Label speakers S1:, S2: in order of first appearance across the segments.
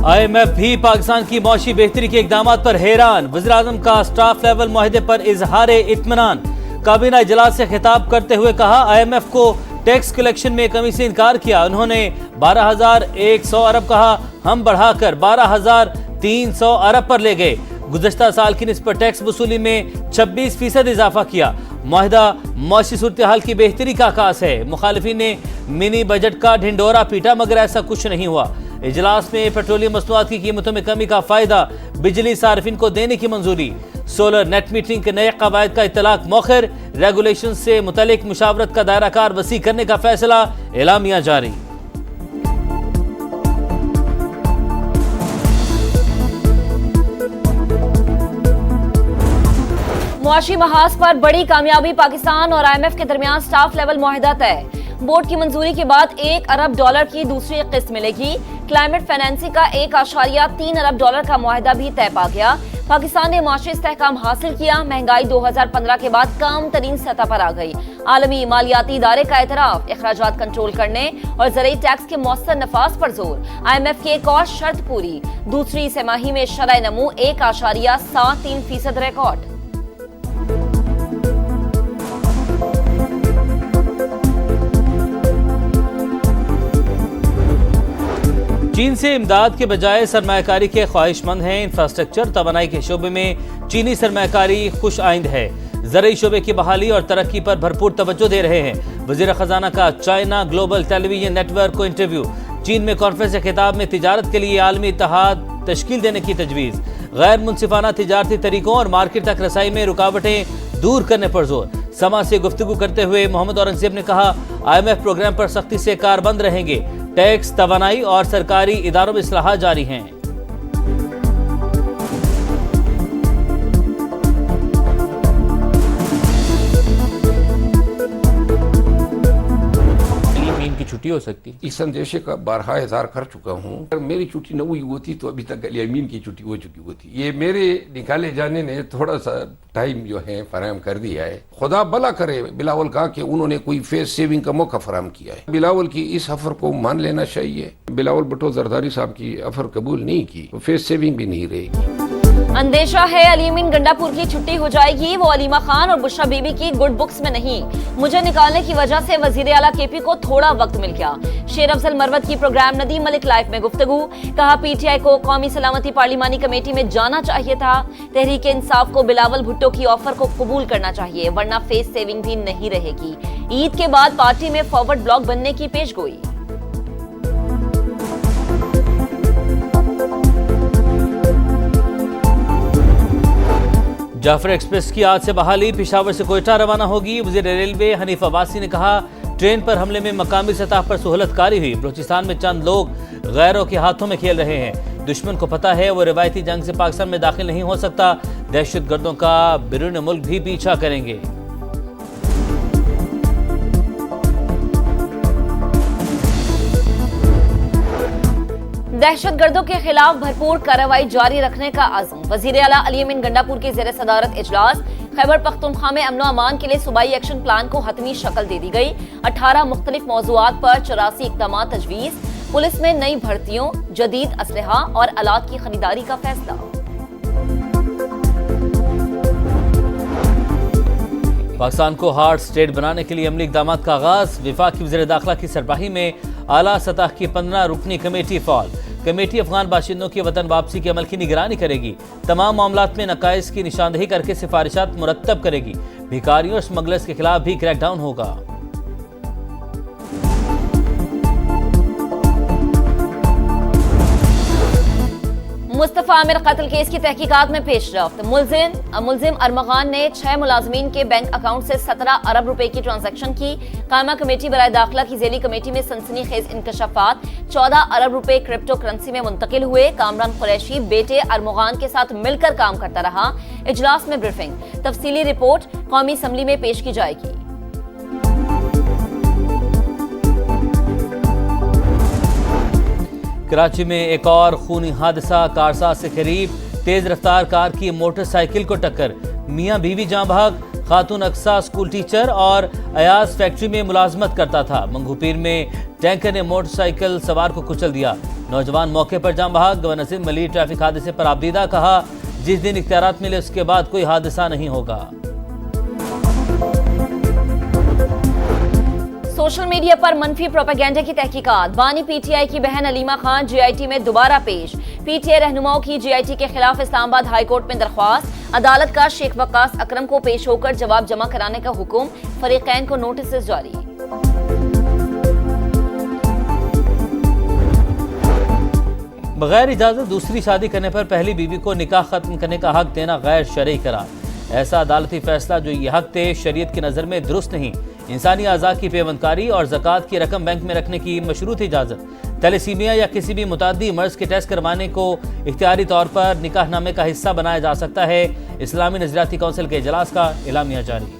S1: IMF भी पाकिस्तान की मौशी बेहतरी के इकदाम पर हैरान। वज़ीर-ए-आज़म का स्टाफ लेवल मुआहदे पर इजहार इत्मीनान। काबीना इजलास से खिताब करते हुए कहा, IMF को टैक्स कलेक्शन में कमी से इनकार किया। उन्होंने 12,100 अरब कहा, हम बढ़ाकर 12,300 अरब पर ले गए। गुज़श्ता साल की निस्बत टैक्स वसूली में 26% इजाफा किया। मुआहदा मौशी सूरत हाल की बेहतरी का आकाश है। मुखालिफिन ने मिनी बजट का ढिंडोरा पीटा, मगर ऐसा कुछ नहीं हुआ। इजलास में पेट्रोलियम मसनूआत की कीमतों में कमी का फायदा बिजली सार्फिन को देने की मंजूरी। सोलर नेट मीटरिंग के नए कवायद का इतलाक मौखर। रेगुलेशन से मुतल्लिक मुशावरत का दायरा कार वसी करने का फैसला। एलामिया जारी।
S2: मुआशी महाज पर बड़ी कामयाबी। पाकिस्तान और IMF के दरमियान स्टाफ लेवल मुआहदा तय। बोर्ड की मंजूरी के बाद $1 अरब की दूसरी किस्त मिलेगी। क्लाइमेट फाइनेंसिंग का $1.3 अरब का मुआहदा भी तय पा गया। पाकिस्तान ने मुआशी इस्तेहकाम हासिल किया। महंगाई 2015 के बाद कम तरीन सतह पर आ गई। आलमी मालियाती इदारे का एतराफ। अखराजात कंट्रोल करने और ज़रूरी टैक्स के मौसर नफाज पर जोर। IMF की एक और शर्त पूरी। दूसरी तिमाही में शरह नमू 1.73% रिकॉर्ड।
S1: चीन से इमदाद के बजाय सरमायाकारी के ख्वाहिशमंद हैं। इंफ्रास्ट्रक्चर तवानाई के शोबे में चीनी सरमायाकारी खुश आइंद है। ज़रूरी शोबे की बहाली और तरक्की पर भरपूर तवज्जो दे रहे हैं। वज़ीर खजाना का चाइना ग्लोबल टेलीविजन नेटवर्क को इंटरव्यू। चीन में कॉन्फ्रेंस के खिताब में तिजारत के लिए आलमी इत्तेहाद तश्कील देने की तजवीज़। गैर मुनसिफाना तिजारती तरीकों और मार्केट तक रसाई में रुकावटें दूर करने पर जोर। समा से गुफ्तगू करते हुए मोहम्मद औरंगजेब ने कहा, IMF प्रोग्राम पर सख्ती से कारबंद रहेंगे। टैक्स, तवानाई और सरकारी इदारों में इस्लाहात जारी हैं।
S3: की छुट्टी हो सकती। इस संदेशे का 12,000 कर चुका हूँ। अगर मेरी छुट्टी न हुई होती तो अभी तक अमीन की छुट्टी हो चुकी होती। ये मेरे निकाले जाने ने थोड़ा सा टाइम जो है फराहम कर दिया है। खुदा भला करे बिलावल कहा कि उन्होंने कोई फेस सेविंग का मौका फराहम किया है। बिलावल की इस ऑफर को मान लेना चाहिए। बिलावल भुट्टो जरदारी साहब की ऑफर कबूल नहीं की तो फेस सेविंग भी नहीं रहेगी।
S2: अंदेशा है अलीमीन गंडापुर की छुट्टी हो जाएगी। वो अलीमा खान और बुशरा बीबी की गुड बुक्स में नहीं। मुझे निकालने की वजह से वजीर आला KP को थोड़ा वक्त मिल गया। शेर अफजल मरवत की प्रोग्राम नदीम मलिक लाइफ में गुफ्तगू। कहा, PTI को कौमी सलामती पार्लिमानी कमेटी में जाना चाहिए था। तहरीक इंसाफ को बिलावल भुट्टो की ऑफर को कबूल करना चाहिए, वरना फेस सेविंग भी नहीं रहेगी। ईद के बाद पार्टी में फॉरवर्ड ब्लॉक बनने की पेशगोई।
S1: जाफर एक्सप्रेस की आज से बहाली। पेशावर से कोयटा रवाना होगी। वज़ीर रेलवे हनीफ अब्बासी ने कहा, ट्रेन पर हमले में मकामी सतह पर सहूलतकारी हुई। बलूचिस्तान में चंद लोग गैरों के हाथों में खेल रहे हैं। दुश्मन को पता है वो रिवायती जंग से पाकिस्तान में दाखिल नहीं हो सकता। दहशतगर्दों का बैरून मुल्क भी पीछा करेंगे।
S2: दहशतगर्दों के खिलाफ भरपूर कार्रवाई जारी रखने का आज़म। वज़ीर आला अलीमीन गंडापुर के ज़ेर सदारत इजलास। खैबर पख्तूनख्वा में अमनो अमान के लिए सूबाई एक्शन प्लान को हतमी शक्ल दे दी गई। 18 मुख्तलिफ मौज़ूआत पर 84 इक़दाम तजवीज़। पुलिस में नई भर्तियों, जदीद असलहा और आलात की खरीदारी का फैसला।
S1: पाकिस्तान को हार्ड स्टेट बनाने के लिए अमली इक़दाम का आगाज। वफाकी वज़ीर दाखिला की सरबराही में आला सतह की 15 रुकनी कमेटी फ़ाल। कमेटी अफगान बाशिंदों की वतन वापसी के अमल की निगरानी करेगी। तमाम मामलात में नकाइस की निशानदेही करके सिफारिशात मुरत्तब करेगी। भिखारियों और स्मगलर्स के खिलाफ भी क्रैकडाउन होगा।
S2: मुस्तफा आमिर कत्ल केस की तहकीकात में पेशरफ्त। मुलजिम अरमगान ने 6 मुलाजमीन के बैंक अकाउंट से 17 अरब रुपए की ट्रांजैक्शन की। कायमा कमेटी बराए दाखिला की झेली कमेटी में सनसनीखेज इंकशाफात। 14 अरब रुपए क्रिप्टो करेंसी में मुंतकिल हुए। कामरान कुरैशी बेटे अरमगान के साथ मिलकर काम करता रहा। इजलास में ब्रीफिंग। तफसीली रिपोर्ट कौमी असम्बली में पेश की जाएगी।
S1: कराची में एक और खूनी हादसा। कारसाज से करीब तेज रफ्तार कार की मोटरसाइकिल को टक्कर। मियां बीवी जां भाग। खातून अक्सा स्कूल टीचर और अयाज फैक्ट्री में मुलाजमत करता था। मंगूपीर में टैंकर ने मोटरसाइकिल सवार को कुचल दिया। नौजवान मौके पर जान बहक। गवर्नर सिंध मलिक ट्रैफिक हादसे पर आपदीदा, कहा जिस दिन इख्तियारात मिले उसके बाद कोई हादसा नहीं होगा।
S2: सोशल मीडिया पर मनफी प्रोपेगेंडा की तहकीकात। बानी पीटीआई की बहन अलीमा खान जीआईटी में दोबारा पेश। पीटीआई रहनुमाओं की जीआईटी के खिलाफ इस्लामाबाद हाई कोर्ट में दरख्वास्त। अदालत का शेख वक्कास अकरम को पेश होकर जवाब जमा कराने का हुक्म। फरीकैन को नोटिस जारी।
S1: बगैर इजाजत दूसरी शादी करने पर पहली बीवी को निकाह खत्म करने का हक देना गैर शरई करार। ऐसा अदालती फैसला जो ये हक थे शरीयत की नज़र में दुरुस्त नहीं। इंसानी आज़ा की पेवंदकारी और ज़कात की रकम बैंक में रखने की मशरूत इजाज़त। तैलेसीमिया या किसी भी मुतादी मर्ज के टेस्ट करवाने को इख्तियारी तौर पर निकाहनामे का हिस्सा बनाया जा सकता है। इस्लामी नज़रियाती कौंसिल के इजलास का एलामिया जारी।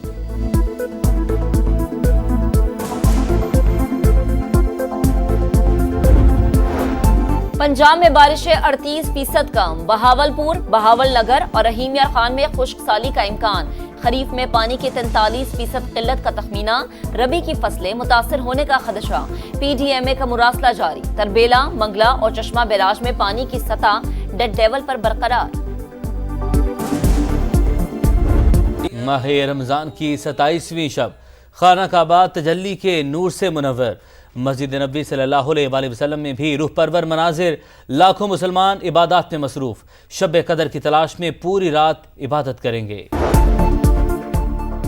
S2: पंजाब में बारिशें 38% कम। बहावलपुर, बहावल नगर और रहीम यार खान में खुश्क साली का इम्कान। खरीफ में पानी की 43% किल्लत का तखमीना। रबी की फसलें मुतासर होने का खदशा। पीडीएमए का मुरासला जारी। तरबेला, मंगला और चश्मा बैराज में पानी की सतह डेड लेवल पर बरकरार।
S1: माह रमजान की 27वीं शब खाना काबा तजल्ली के नूर से मुनव्वर। मस्जिद नबी सल्लल्लाहु अलैहि वसल्लम में भी रूह परवर मनाजिर। लाखों मुसलमान इबादत में मसरूफ। शब कदर की तलाश में पूरी रात इबादत करेंगे।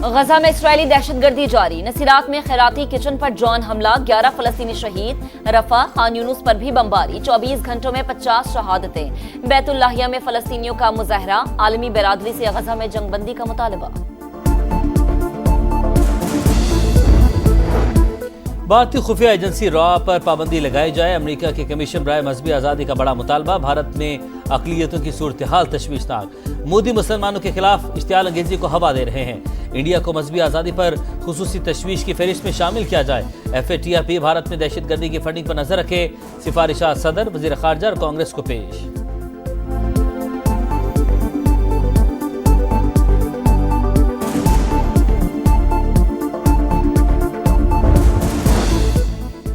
S2: गजा में इसराइली दहशतगर्दी जारी। नसीरात में खैराती किचन पर ड्रोन हमला। 11 फलस्तीनी शहीद। रफा, खान यूनुस पर भी बमबारी। 24 घंटों में 50 शहादतें। बैतुल्लाहिया में फलस्तीनियों का मुजाहरा। आलमी बरादरी से गजा में जंगबंदी का मुतालबा।
S1: भारतीय खुफिया एजेंसी रॉ पर पाबंदी लगाई जाए। अमेरिका के कमीशन बराए मजहबी आज़ादी का बड़ा मुतालबा। भारत में अक़लियतों की सूरत हाल तशवीशनाक। मोदी मुसलमानों के खिलाफ इश्तियाल अंगेजी को हवा दे रहे हैं। इंडिया को मजहबी आज़ादी पर खुसूसी तशवीश की फहरिस्त में शामिल किया जाए। FATF भारत में दहशतगर्दी की फंडिंग पर नजर रखे। सिफारिशात सदर, वज़ीर ख़ारजा और कांग्रेस को पेश।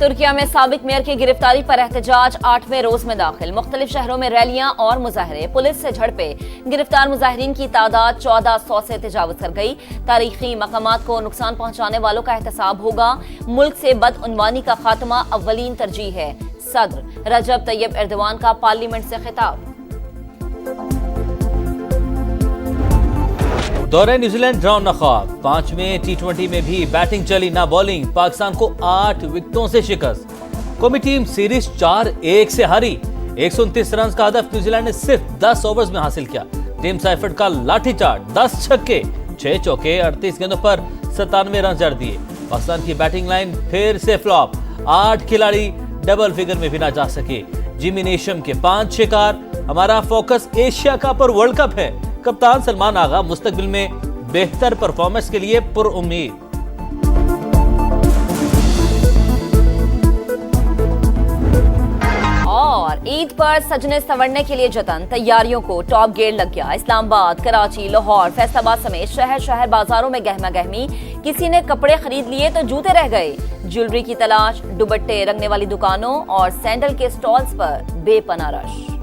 S2: तुर्किया में साबिक मेयर की गिरफ्तारी पर एहतजाज 8वें रोज में दाखिल। मुख्तलिफ शहरों में रैलियां और मुजाहरे। पुलिस से झड़पे। गिरफ्तार मुजाहिरीन की तादाद 1400 से तजावुज कर गई। तारीखी मकामात को नुकसान पहुंचाने वालों का एहतसाब होगा। मुल्क से बदउनवानी का खात्मा अव्वलीन तरजीह है। सदर रजब तैयब एर्दोआन का पार्लियामेंट से खिताब।
S1: दौरे न्यूजीलैंड ड्रॉन न ख्वाब। 5वें T20 में भी बैटिंग चली ना बॉलिंग। पाकिस्तान को 8 विकेटों से शिकस्त। कौमी टीम सीरीज 4-1 से हारी। 129 रन का हदफ न्यूजीलैंड ने सिर्फ 10 ओवर्स में हासिल किया। टीम साइफर्ड का लाठीचार्ज। 10 छक्के, 6 चौके, 38 गेंदों पर 97 रन जड़ दिए। पाकिस्तान की बैटिंग लाइन फिर से फ्लॉप। 8 खिलाड़ी डबल फिगर में भी ना जा सके। जिमी नेशम के 5 शिकार। हमारा फोकस एशिया कप और वर्ल्ड कप है। कप्तान सलमान आगा मुस्तकबिल में बेहतर परफॉर्मेंस के लिए पुरउम्मीद।
S2: और ईद पर सजने संवरने के लिए जतन। तैयारियों को टॉप गियर लग गया। इस्लामाबाद, कराची, लाहौर, फैसलाबाद समेत शहर शहर बाजारों में गहमा गहमी। किसी ने कपड़े खरीद लिए तो जूते रह गए। ज्वेलरी की तलाश। दुपट्टे रंगने वाली दुकानों और सैंडल के स्टॉल्स पर बेपनाह रश।